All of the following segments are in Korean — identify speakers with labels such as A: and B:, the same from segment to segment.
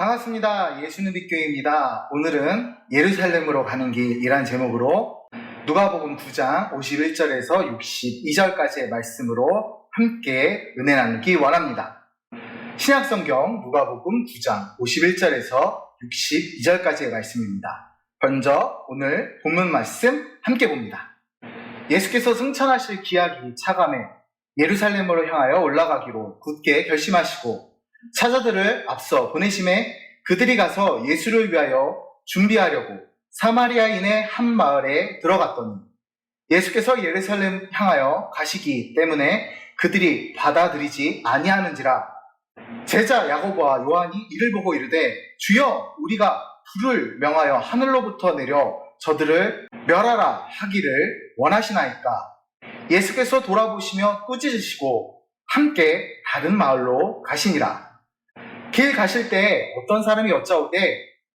A: 반갑습니다. 예수누비교회입니다. 오늘은 예루살렘으로 가는 길이란 제목으로 누가복음 9장 51절에서 62절까지의 말씀으로 함께 은혜 나누기 원합니다. 신약성경 누가복음 9장 51절에서 62절까지의 말씀입니다. 먼저 오늘 본문 말씀 함께 봅니다. 예수께서 승천하실 기약이 차감해 예루살렘으로 향하여 올라가기로 굳게 결심하시고 사자들을 앞서 보내심에 그들이 가서 예수를 위하여 준비하려고 사마리아인의 한 마을에 들어갔더니 예수께서 예루살렘 향하여 가시기 때문에 그들이 받아들이지 아니하는지라. 제자 야고보와 요한이 이를 보고 이르되 주여 우리가 불을 명하여 하늘로부터 내려 저들을 멸하라 하기를 원하시나이까. 예수께서 돌아보시며 꾸짖으시고 함께 다른 마을로 가시니라. 길 가실 때 어떤 사람이 여짜오되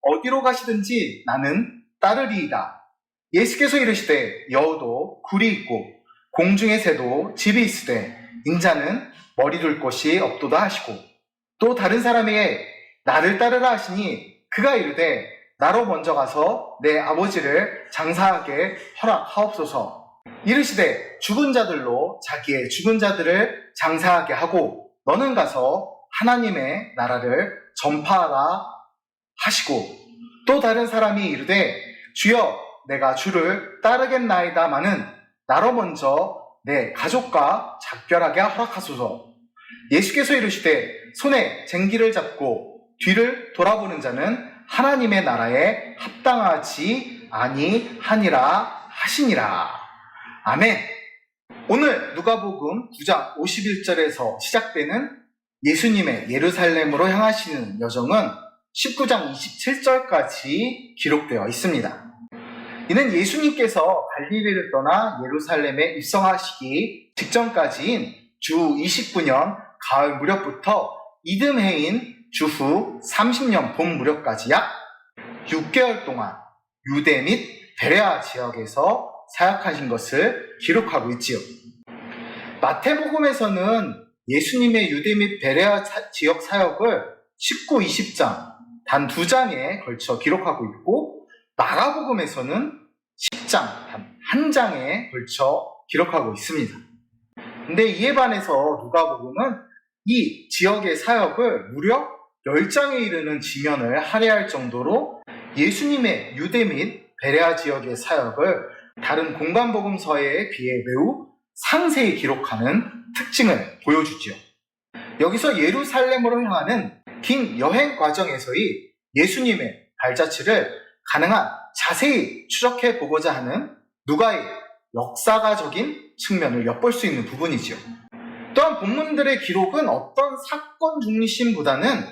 A: 어디로 가시든지 나는 따르리이다. 예수께서 이르시되 여우도 굴이 있고 공중의 새도 집이 있으되 인자는 머리 둘 곳이 없도다 하시고, 또 다른 사람에게 나를 따르라 하시니 그가 이르되 나로 먼저 가서 내 아버지를 장사하게 허락하옵소서. 이르시되 죽은 자들로 자기의 죽은 자들을 장사하게 하고 너는 가서 하나님의 나라를 전파하라 하시고, 또 다른 사람이 이르되 주여 내가 주를 따르겠나이다마는 나로 먼저 내 가족과 작별하게 허락하소서. 예수께서 이르시되 손에 쟁기를 잡고 뒤를 돌아보는 자는 하나님의 나라에 합당하지 아니하니라 하시니라. 아멘. 오늘 누가복음 9장 51절에서 시작되는 예수님의 예루살렘으로 향하시는 여정은 19장 27절까지 기록되어 있습니다. 이는 예수님께서 갈릴리를 떠나 예루살렘에 입성하시기 직전까지인 주 29년 가을 무렵부터 이듬해인 주후 30년 봄 무렵까지 약 6개월 동안 유대 및 베레아 지역에서 사역하신 것을 기록하고 있지요. 마태복음에서는 예수님의 유대 및 베레아 지역 사역을 19, 20장 단 2장에 걸쳐 기록하고 있고, 마가복음에서는 10장 단 1장에 걸쳐 기록하고 있습니다. 근데 이에 반해서 누가복음은 이 지역의 사역을 무려 10장에 이르는 지면을 할애할 정도로 예수님의 유대 및 베레아 지역의 사역을 다른 공간복음서에 비해 매우 상세히 기록하는 특징을 보여주지요. 여기서 예루살렘으로 향하는 긴 여행 과정에서의 예수님의 발자취를 가능한 자세히 추적해 보고자 하는 누가의 역사가적인 측면을 엿볼 수 있는 부분이지요. 또한 본문들의 기록은 어떤 사건 중심보다는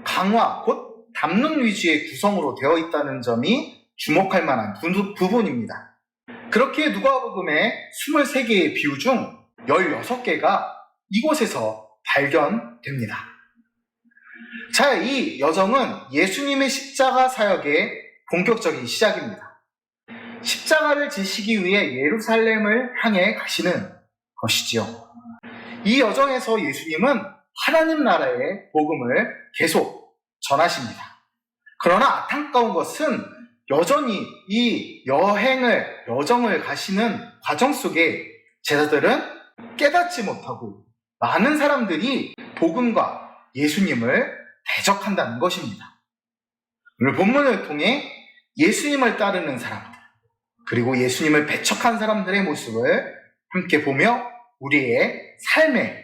A: 강화 곧 담론 위주의 구성으로 되어 있다는 점이 주목할 만한 부분입니다. 그렇게 누가복음의 23개의 비유 중 16개가 이곳에서 발견됩니다. 자, 이 여정은 예수님의 십자가 사역의 본격적인 시작입니다. 십자가를 지시기 위해 예루살렘을 향해 가시는 것이지요. 이 여정에서 예수님은 하나님 나라의 복음을 계속 전하십니다. 그러나 안타까운 것은 여전히 이 여정을 가시는 과정 속에 제자들은 깨닫지 못하고 많은 사람들이 복음과 예수님을 대적한다는 것입니다. 오늘 본문을 통해 예수님을 따르는 사람들, 그리고 예수님을 배척한 사람들의 모습을 함께 보며 우리의 삶의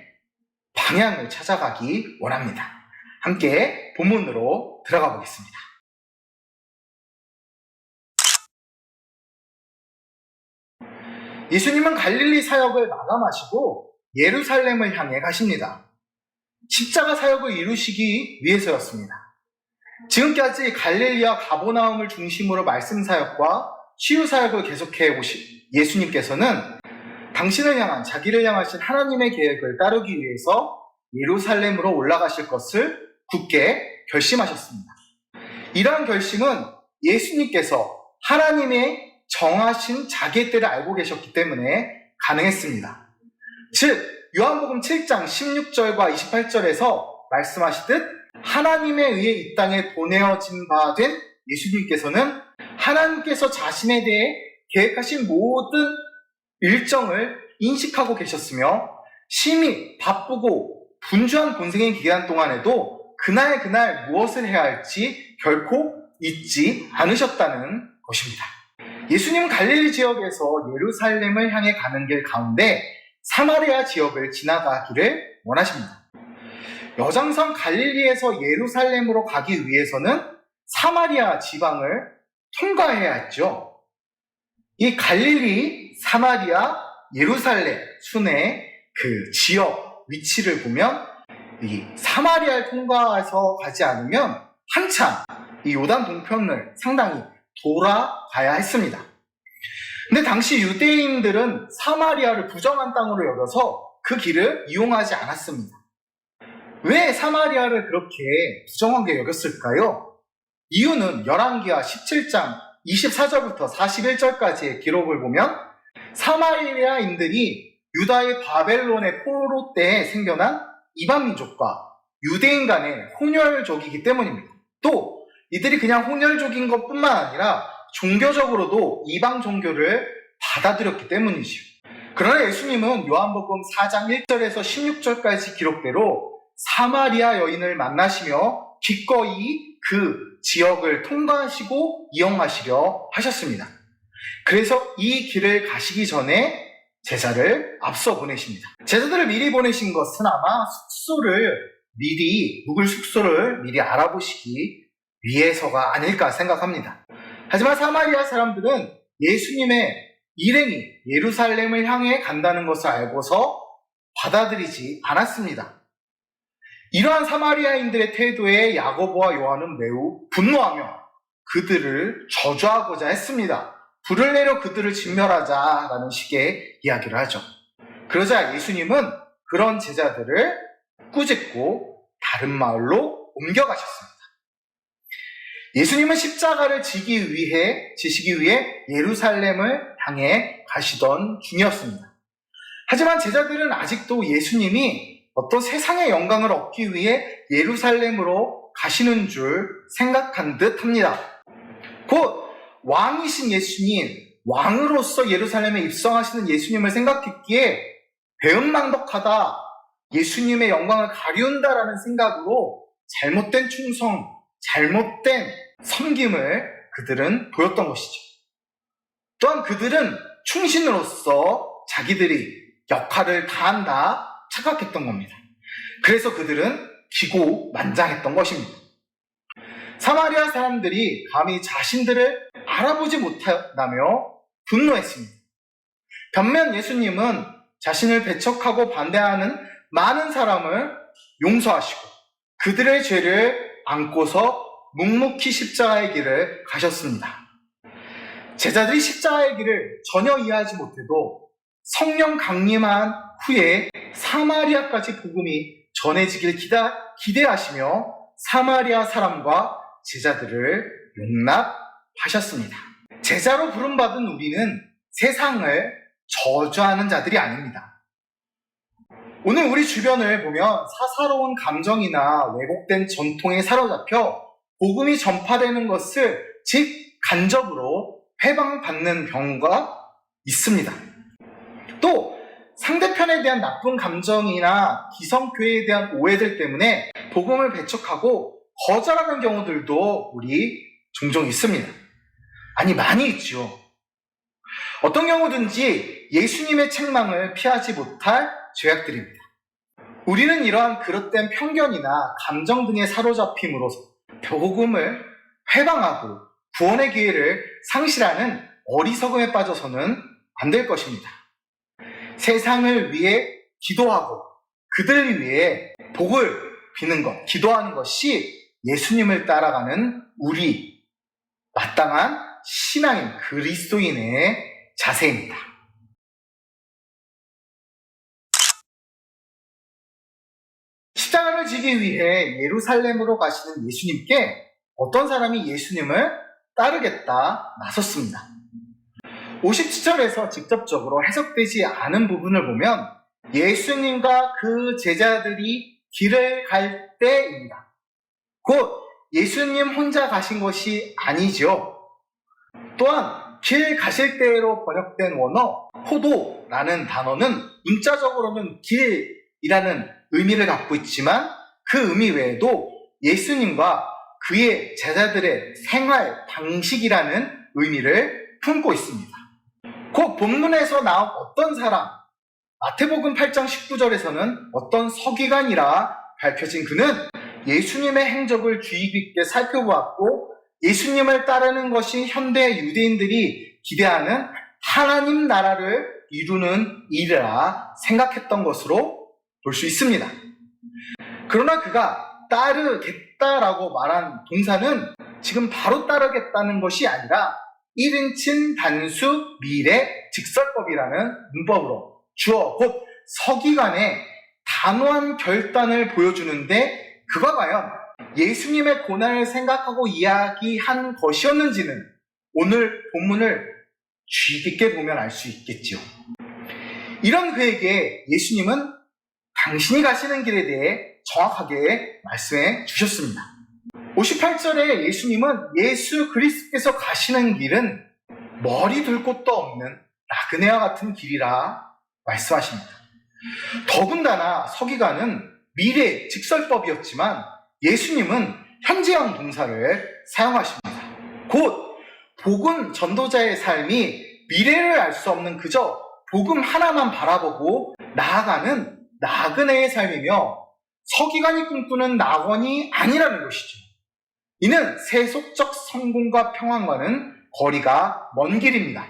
A: 방향을 찾아가기 원합니다. 함께 본문으로 들어가 보겠습니다. 예수님은 갈릴리 사역을 마감하시고 예루살렘을 향해 가십니다. 십자가 사역을 이루시기 위해서였습니다. 지금까지 갈릴리와 가버나움을 중심으로 말씀 사역과 치유 사역을 계속해 오신 예수님께서는 당신을 향한, 자기를 향하신 하나님의 계획을 따르기 위해서 예루살렘으로 올라가실 것을 굳게 결심하셨습니다. 이러한 결심은 예수님께서 하나님의 정하신 자기의 때를 알고 계셨기 때문에 가능했습니다. 즉 요한복음 7장 16절과 28절에서 말씀하시듯 하나님에 의해 이 땅에 보내어진 바 된 예수님께서는 하나님께서 자신에 대해 계획하신 모든 일정을 인식하고 계셨으며 심히 바쁘고 분주한 본생의 기간 동안에도 그날 무엇을 해야 할지 결코 잊지 않으셨다는 것입니다. 예수님은 갈릴리 지역에서 예루살렘을 향해 가는 길 가운데 사마리아 지역을 지나가기를 원하십니다. 여장선 갈릴리에서 예루살렘으로 가기 위해서는 사마리아 지방을 통과해야 했죠. 이 갈릴리, 사마리아, 예루살렘 순의 그 지역 위치를 보면 이 사마리아를 통과해서 가지 않으면 한참 이 요단 동편을 상당히 돌아가야 했습니다. 근데 당시 유대인들은 사마리아를 부정한 땅으로 여겨서 그 길을 이용하지 않았습니다. 왜 사마리아를 그렇게 부정하게 여겼을까요? 이유는 열왕기하 17장 24절부터 41절까지의 기록을 보면 사마리아인들이 유다의 바벨론의 포로 때에 생겨난 이방 민족과 유대인 간의 혼혈족이기 때문입니다. 또 이들이 그냥 혼혈족인 것뿐만 아니라 종교적으로도 이방 종교를 받아들였기 때문이지요. 그러나 예수님은 요한복음 4장 1절에서 16절까지 기록대로 사마리아 여인을 만나시며 기꺼이 그 지역을 통과하시고 이용하시려 하셨습니다. 그래서 이 길을 가시기 전에 제자를 앞서 보내십니다. 제자들을 미리 보내신 것은 아마 묵을 숙소를 미리 알아보시기 위해서가 아닐까 생각합니다. 하지만 사마리아 사람들은 예수님의 일행이 예루살렘을 향해 간다는 것을 알고서 받아들이지 않았습니다. 이러한 사마리아인들의 태도에 야고보와 요한은 매우 분노하며 그들을 저주하고자 했습니다. 불을 내려 그들을 진멸하자라는 식의 이야기를 하죠. 그러자 예수님은 그런 제자들을 꾸짖고 다른 마을로 옮겨가셨습니다. 예수님은 십자가를 지시기 위해 예루살렘을 향해 가시던 중이었습니다. 하지만 제자들은 아직도 예수님이 어떤 세상의 영광을 얻기 위해 예루살렘으로 가시는 줄 생각한 듯 합니다. 곧 왕이신 예수님, 왕으로서 예루살렘에 입성하시는 예수님을 생각했기에 배은망덕하다, 예수님의 영광을 가리운다라는 생각으로 잘못된 충성, 잘못된 섬김을 그들은 보였던 것이죠. 또한 그들은 충신으로서 자기들이 역할을 다한다 착각했던 겁니다. 그래서 그들은 기고만장했던 것입니다. 사마리아 사람들이 감히 자신들을 알아보지 못한다며 분노했습니다. 반면 예수님은 자신을 배척하고 반대하는 많은 사람을 용서하시고 그들의 죄를 안고서 묵묵히 십자가의 길을 가셨습니다. 제자들이 십자가의 길을 전혀 이해하지 못해도 성령 강림한 후에 사마리아까지 복음이 전해지길 기대하시며 사마리아 사람과 제자들을 용납하셨습니다. 제자로 부름받은 우리는 세상을 저주하는 자들이 아닙니다. 오늘 우리 주변을 보면 사사로운 감정이나 왜곡된 전통에 사로잡혀 복음이 전파되는 것을 간접으로 해방받는 경우가 있습니다. 또 상대편에 대한 나쁜 감정이나 기성교회에 대한 오해들 때문에 복음을 배척하고 거절하는 경우들도 우리 종종 있습니다. 아니, 많이 있죠. 어떤 경우든지 예수님의 책망을 피하지 못할 죄악들입니다. 우리는 이러한 그릇된 편견이나 감정 등에 사로잡힘으로써 복음을 해방하고 구원의 기회를 상실하는 어리석음에 빠져서는 안 될 것입니다. 세상을 위해 기도하고 그들을 위해 복을 비는 것, 기도하는 것이 예수님을 따라가는 우리 마땅한 신앙인 그리스도인의 자세입니다. 십자가를 지기 위해 예루살렘으로 가시는 예수님께 어떤 사람이 예수님을 따르겠다 나섰습니다. 57절에서 직접적으로 해석되지 않은 부분을 보면 예수님과 그 제자들이 길을 갈 때입니다. 곧 예수님 혼자 가신 것이 아니죠. 또한 길 가실 때로 번역된 원어 포도라는 단어는 문자적으로는 길이라는 의미를 갖고 있지만 그 의미 외에도 예수님과 그의 제자들의 생활 방식이라는 의미를 품고 있습니다. 그 본문에서 나온 어떤 사람, 마태복음 8장 19절에서는 어떤 서기관이라 밝혀진 그는 예수님의 행적을 주의 깊게 살펴보았고 예수님을 따르는 것이 현대 유대인들이 기대하는 하나님 나라를 이루는 일이라 생각했던 것으로 볼 수 있습니다. 그러나 그가 따르겠다라고 말한 동사는 지금 바로 따르겠다는 것이 아니라 1인칭 단수 미래 직설법이라는 문법으로 주어 곧 서기관의 단호한 결단을 보여주는데 그가 과연 예수님의 고난을 생각하고 이야기한 것이었는지는 오늘 본문을 주의 깊게 보면 알 수 있겠지요. 이런 그에게 예수님은 당신이 가시는 길에 대해 정확하게 말씀해 주셨습니다. 58절에 예수님은 예수 그리스도께서 가시는 길은 머리 둘 곳도 없는 나그네와 같은 길이라 말씀하십니다. 더군다나 서기관은 미래 직설법이었지만 예수님은 현재형 동사를 사용하십니다. 곧 복음 전도자의 삶이 미래를 알 수 없는 그저 복음 하나만 바라보고 나아가는 나그네의 삶이며 서기관이 꿈꾸는 낙원이 아니라는 것이죠. 이는 세속적 성공과 평안과는 거리가 먼 길입니다.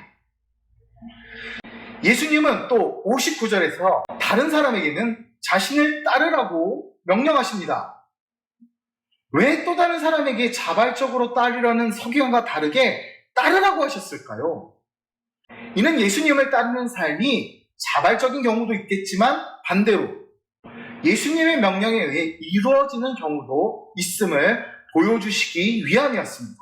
A: 예수님은 또 59절에서 다른 사람에게는 자신을 따르라고 명령하십니다. 왜 또 다른 사람에게 자발적으로 따르려는 서기관과 다르게 따르라고 하셨을까요? 이는 예수님을 따르는 삶이 자발적인 경우도 있겠지만 반대로 예수님의 명령에 의해 이루어지는 경우도 있음을 보여주시기 위함이었습니다.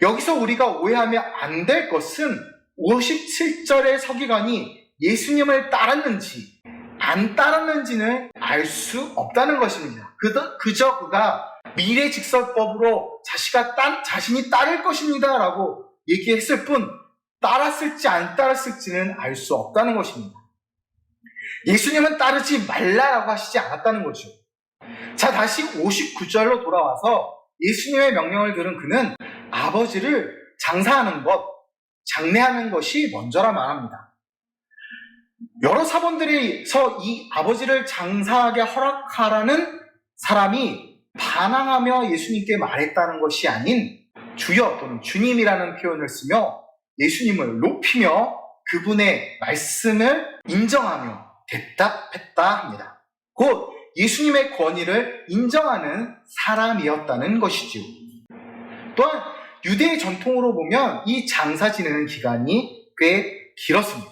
A: 여기서 우리가 오해하면 안 될 것은 57절의 서기관이 예수님을 따랐는지 안 따랐는지는 알 수 없다는 것입니다. 그저 그가 미래 직설법으로 자신이 따를 것입니다 라고 얘기했을 뿐 따랐을지 안 따랐을지는 알 수 없다는 것입니다. 예수님은 따르지 말라라고 하시지 않았다는 거죠. 자, 다시 59절로 돌아와서 예수님의 명령을 들은 그는 아버지를 장사하는 것, 장례하는 것이 먼저라 말합니다. 여러 사본들에서 이 아버지를 장사하게 허락하라는 사람이 반항하며 예수님께 말했다는 것이 아닌 주여 또는 주님이라는 표현을 쓰며 예수님을 높이며 그분의 말씀을 인정하며 대답했다 합니다. 곧 예수님의 권위를 인정하는 사람이었다는 것이지요. 또한 유대의 전통으로 보면 이 장사 지내는 기간이 꽤 길었습니다.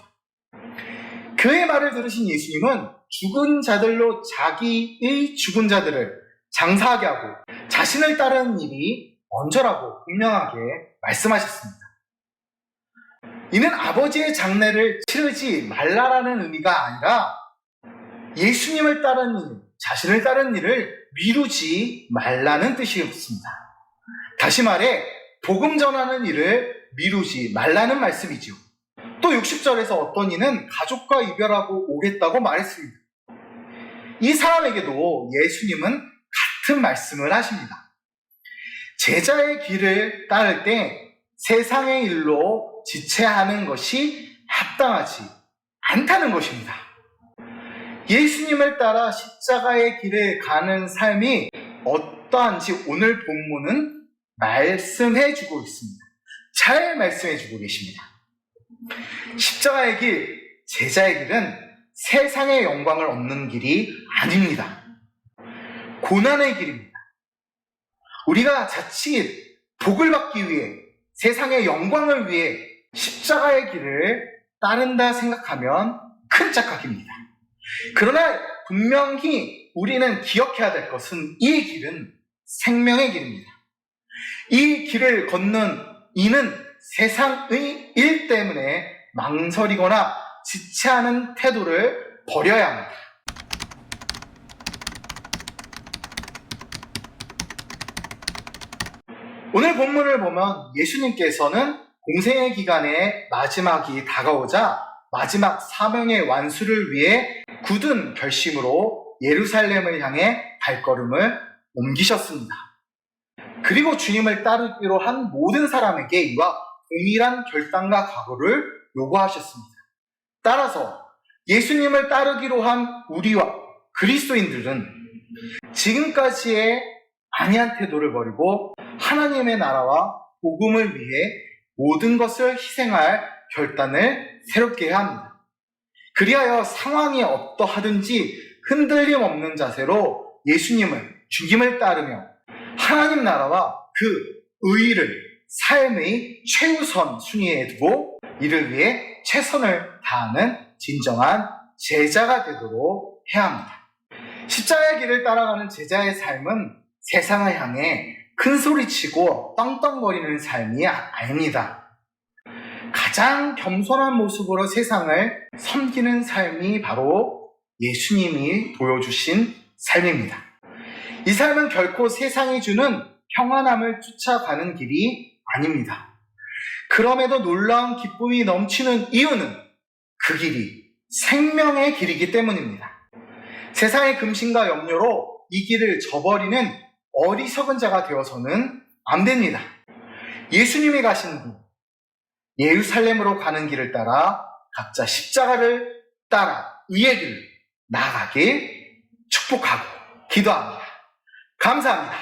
A: 그의 말을 들으신 예수님은 죽은 자들로 자기의 죽은 자들을 장사하게 하고 자신을 따르는 일이 먼저라고 분명하게 말씀하셨습니다. 이는 아버지의 장례를 치르지 말라라는 의미가 아니라 예수님을 따르는 일, 자신을 따르는 일을 미루지 말라는 뜻이었습니다. 다시 말해 복음 전하는 일을 미루지 말라는 말씀이죠. 또 60절에서 어떤 이는 가족과 이별하고 오겠다고 말했습니다. 이 사람에게도 예수님은 같은 말씀을 하십니다. 제자의 길을 따를 때 세상의 일로 지체하는 것이 합당하지 않다는 것입니다. 예수님을 따라 십자가의 길을 가는 삶이 어떠한지 오늘 본문은 말씀해주고 있습니다. 잘 말씀해주고 계십니다. 십자가의 길, 제자의 길은 세상의 영광을 얻는 길이 아닙니다. 고난의 길입니다. 우리가 자칫 복을 받기 위해 세상의 영광을 위해 십자가의 길을 따른다 생각하면 큰 착각입니다. 그러나 분명히 우리는 기억해야 될 것은 이 길은 생명의 길입니다. 이 길을 걷는 이는 세상의 일 때문에 망설이거나 지체하는 태도를 버려야 합니다. 오늘 본문을 보면 예수님께서는 공생의 기간의 마지막이 다가오자 마지막 사명의 완수를 위해 굳은 결심으로 예루살렘을 향해 발걸음을 옮기셨습니다. 그리고 주님을 따르기로 한 모든 사람에게 이와 동일한 결단과 각오를 요구하셨습니다. 따라서 예수님을 따르기로 한 우리와 그리스도인들은 지금까지의 안이한 태도를 버리고 하나님의 나라와 복음을 위해 모든 것을 희생할 결단을 새롭게 해야 합니다. 그리하여 상황이 어떠하든지 흔들림 없는 자세로 예수님을 죽임을 따르며 하나님 나라와 그 의를 삶의 최우선 순위에 두고 이를 위해 최선을 다하는 진정한 제자가 되도록 해야 합니다. 십자가의 길을 따라가는 제자의 삶은 세상을 향해 큰 소리치고 떵떵거리는 삶이 아닙니다. 가장 겸손한 모습으로 세상을 섬기는 삶이 바로 예수님이 보여주신 삶입니다. 이 삶은 결코 세상이 주는 평안함을 쫓아가는 길이 아닙니다. 그럼에도 놀라운 기쁨이 넘치는 이유는 그 길이 생명의 길이기 때문입니다. 세상의 금신과 염려로 이 길을 저버리는 어리석은 자가 되어서는 안 됩니다. 예수님이 가신 길, 예루살렘으로 가는 길을 따라 각자 십자가를 따라 의의 길을 나아가길 축복하고 기도합니다. 감사합니다.